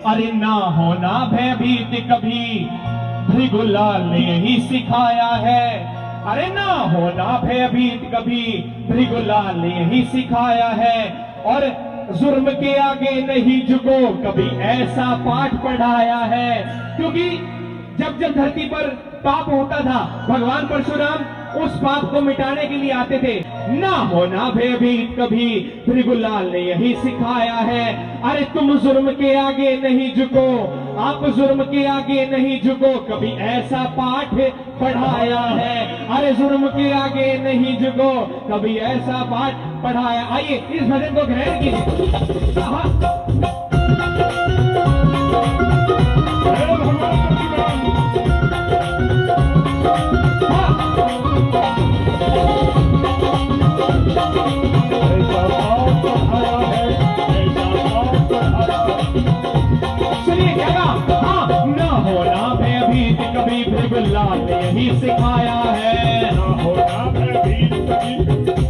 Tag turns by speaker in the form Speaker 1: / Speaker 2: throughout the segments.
Speaker 1: अरे ना होना भयभीत कभी भृगुलाल ने ही सिखाया है। अरे ना होना भयभीत कभी भृगुलाल ने ही सिखाया है। और जुर्म के आगे नहीं झुको कभी ऐसा पाठ पढ़ाया है। क्योंकि जब जब धरती पर पाप होता था भगवान परशुराम उस पाप को मिटाने के लिए आते थे। ना होना भयभीत कभी भृगुलाल ने यही सिखाया है। अरे तुम जुर्म के आगे नहीं झुको, आप जुर्म के आगे नहीं झुको कभी ऐसा पाठ पढ़ाया है। अरे जुर्म के आगे नहीं झुको कभी ऐसा पाठ पढ़ाया। आइए इस भजन को ग्रहण कीजिए। कभी भृगुलाल ने यही सिखाया है।
Speaker 2: ना होना भयभीत कभी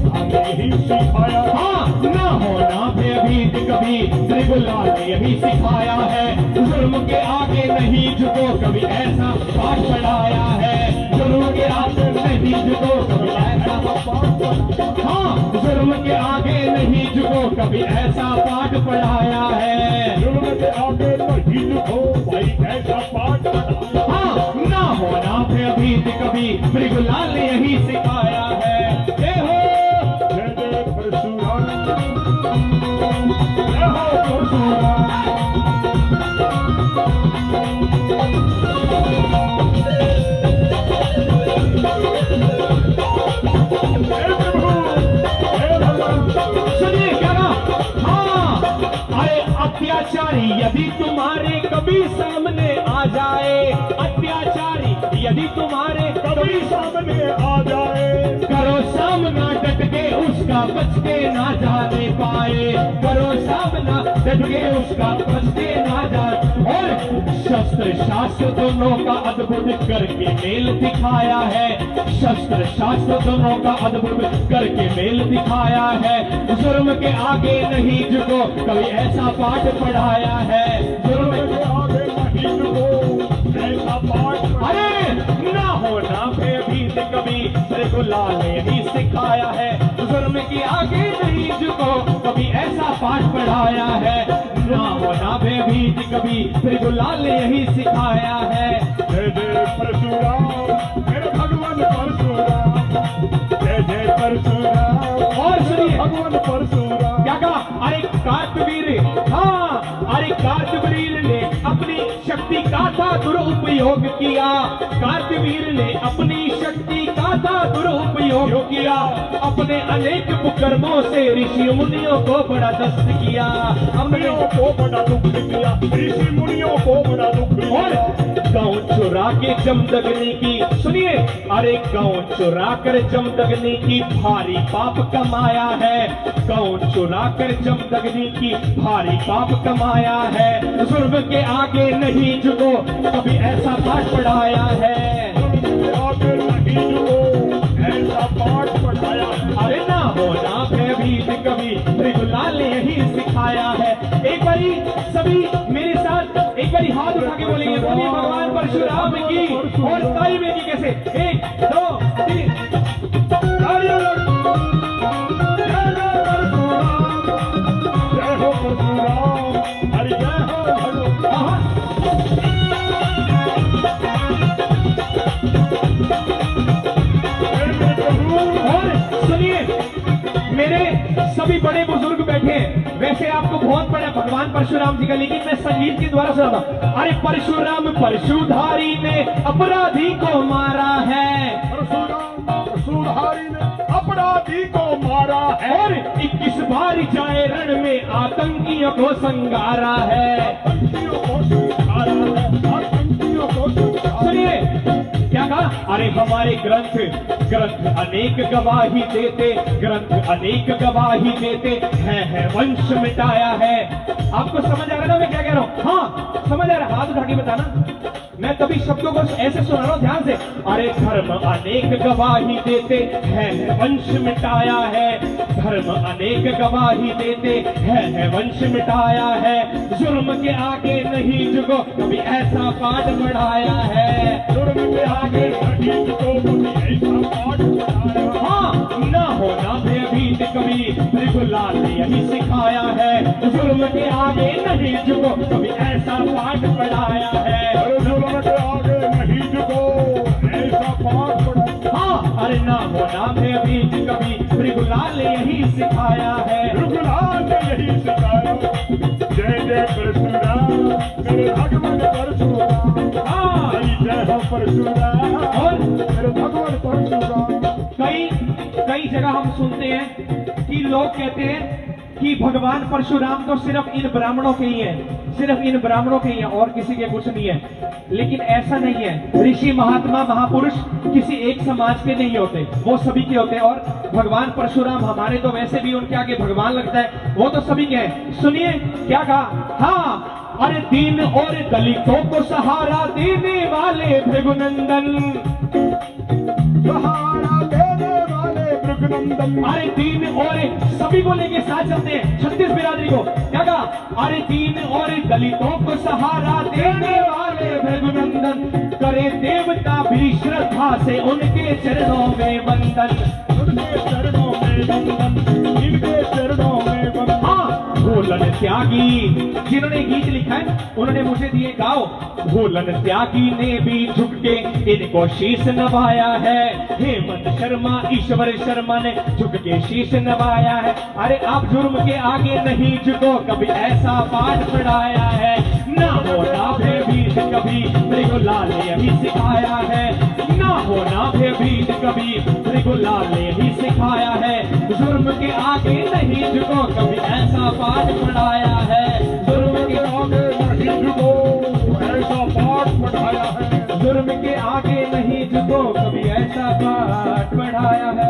Speaker 2: हमें ही सिखाया।
Speaker 1: हाँ ना होना भयभीत कभी भृगुलाल ने यही सिखाया है। जुर्म के आगे नहीं झुको कभी ऐसा पाठ पढ़ाया है। जुर्म के आगे नहीं झुको कभी ऐसा पाठ। हाँ जुर्म के आगे नहीं झुको कभी ऐसा पाठ पढ़ाया है।
Speaker 2: जुर्म के आगे नहीं झुको भाई ऐसा पाठ पढ़ाया।
Speaker 1: हाँ ना होना भयभीत कभी भृगुलाल ने यही सिखाया है। जय हो
Speaker 2: जय जय परशुराम, जय हो परशुराम।
Speaker 1: सुनिए क्या ना। हाँ अरे अत्याचारी यदि तुम्हारे कभी सामने आ जाए, अत्याचारी यदि तुम्हारे
Speaker 2: कभी सामने आ जाए,
Speaker 1: करो सामना डट के उसका बच के ना जाने पाए। करो सामना डट के उसका बच के ना जाए। और शस्त्र शास्त्र दोनों का अद्भुत करके मेल दिखाया है। शस्त्र शास्त्र दोनों का अद्भुत करके मेल दिखाया है। जुर्म के आगे नहीं झुको कभी ऐसा पाठ पढ़ाया है। जुर्म
Speaker 2: के आगे नहीं झुको ऐसा पाठ।
Speaker 1: अरे ना होना भयभीत कभी भृगुलाल ने यही सिखाया है। जुर्म के आगे नहीं झुको कभी ऐसा पाठ पढ़ाया है। ना होना भयभीत कभी भृगुलाल ने यही सिखाया है।
Speaker 2: जय जय परशुराम मेरे भगवान परशुराम, जय जय परशुराम।
Speaker 1: और सुनिए
Speaker 2: भगवान परशुराम
Speaker 1: क्या कहा। अरे कार्तवीर, हाँ अरे कार्तवीर ने अपनी शक्ति का था दुरुपयोग किया। कार्तवीर ने अपनी शक्ति का था दुरुपयोग किया। अपने अनेक कुकर्मों से ऋषि मुनियों को बड़ा दस्त किया। अपने
Speaker 2: को बड़ा दुख दिया, ऋषि मुनियों को बड़ा दुख दिया।
Speaker 1: और गाँव चुरा के जमदग्नि की, सुनिए अरे गाँव चुरा कर जमदग्नि की भारी पाप कमाया है। गाँव चुरा कर जमदग्नि की भारी पाप कमाया है। जुर्म के आगे नहीं झुको कभी ऐसा पाठ पढ़ाया है।
Speaker 2: आगे नहीं झुको ऐसा पाठ पढ़ाया।
Speaker 1: अरे ना होना भयभीत कभी भृगुलाल ने यही सिखाया है। एक बारी सभी मेरे साथ एक बारी हाथ उठा के बोलेंगे, बोलिए भगवान परशुराम की। और ताली में की कैसे, 1 2 3
Speaker 2: जय हो परशुराम, हरि जय हो भगवान।
Speaker 1: और सुनिए मेरे सभी बड़े बुजुर्ग बैठे हैं। वैसे आपको बहुत बड़ा भगवान परशुराम जी का, लेकिन मैं संगीत के द्वारा सुनाता। अरे परशुराम परशुधारी ने अपराधी को मारा है।
Speaker 2: परशुधारी ने अपराधी को मारा है।
Speaker 1: और 21 बार जाए रण में आतंकियों को संगारा है।
Speaker 2: आतंकियों को संगारा है, आतंकियों को संगारा।
Speaker 1: सुनिए क्या कहा। अरे हमारे ग्रंथ अनेक गवाही देते, ग्रंथ अनेक गवाही देते हैं वंश मिटाया है। आपको समझ आ रहा है ना मैं क्या कह रहा हूं? हाँ समझ आ रहा है, हाथ उठा के बताना। मैं कभी शब्दों को ऐसे सुना रहा हूं ध्यान से। अरे धर्म अनेक गवाही देते हैं वंश मिटाया है, धर्म अनेक गवाही देते हैं वंश मिटाया है, जुर्म के आगे नहीं झुको कभी ऐसा पाठ पढ़ाया है, जुर्म के आगे
Speaker 2: नहीं झुको कभी ऐसा पाठ पढ़ाया।
Speaker 1: हाँ ना होना भयभीत कभी त्रिगुलाल ने यही सिखाया है, जुर्म के आगे नहीं झुको कभी ऐसा पाठ पढ़ाया है।
Speaker 2: जुर्म के आगे नहीं झुको ऐसा पाठ पढ़ाया।
Speaker 1: हाँ अरे ना होना भयभीत कभी त्रिगुलाल ने यही सिखाया है।
Speaker 2: त्रिगुलाल ने यही सिखाया। जय जय परशुराम मेरे भगवान परशुराम।
Speaker 1: हाँ
Speaker 2: जय हो परशुराम
Speaker 1: और
Speaker 2: मेरे भगवान परशुराम।
Speaker 1: कई जगह हम सुनते हैं कि लोग कहते हैं कि भगवान परशुराम तो सिर्फ इन ब्राह्मणों के ही है, सिर्फ इन ब्राह्मणों के ही है और किसी के कुछ नहीं है। लेकिन ऐसा नहीं है, ऋषि महात्मा महापुरुष किसी एक समाज के नहीं होते, वो सभी के होते हैं। और भगवान परशुराम हमारे तो वैसे भी उनके आगे भगवान लगता है, वो तो सभी के हैं। सुनिए क्या कहा, हाँ अरे दीन और दलितों को सहारा देने वाले भृगुनंदन,
Speaker 2: सहारा देने वाले भृगुनंदन।
Speaker 1: अरे दीन और सभी को लेके साथ चलते हैं, 36 बिरादरी को। क्या कहा, अरे दीन और दलितों को सहारा देने वाले भृगुनंदन, करे देवता भी श्रद्धा से उनके चरणों में वंदन,
Speaker 2: उनके चरणों में वंदन, इनके चरणों में वंदन।
Speaker 1: हाँ भोलन त्यागी जिन्होंने गीत लिखा है उन्होंने मुझे दिए गाओ। भोलन त्यागी ने भी झुक के इनको शीश नवाया है, हेमंत शर्मा ईश्वर शर्मा ने झुक के शीश नवाया है। अरे आप जुर्म के आगे नहीं झुको कभी ऐसा पाठ पढ़ाया है, ना होना भयभीत कभी त्रिगुलाल ने यही सिखाया है, ना होना भयभीत कभी त्रिगुलाल ने यही सिखाया है, जुर्म के आगे नहीं झुको कभी ऐसा पाठ पढ़ाया है, जुर्म के आगे
Speaker 2: नहीं झुको ऐसा पाठ पढ़ाया है।
Speaker 1: जुर्म के आगे नहीं झुको कभी ऐसा पाठ पढ़ाया है।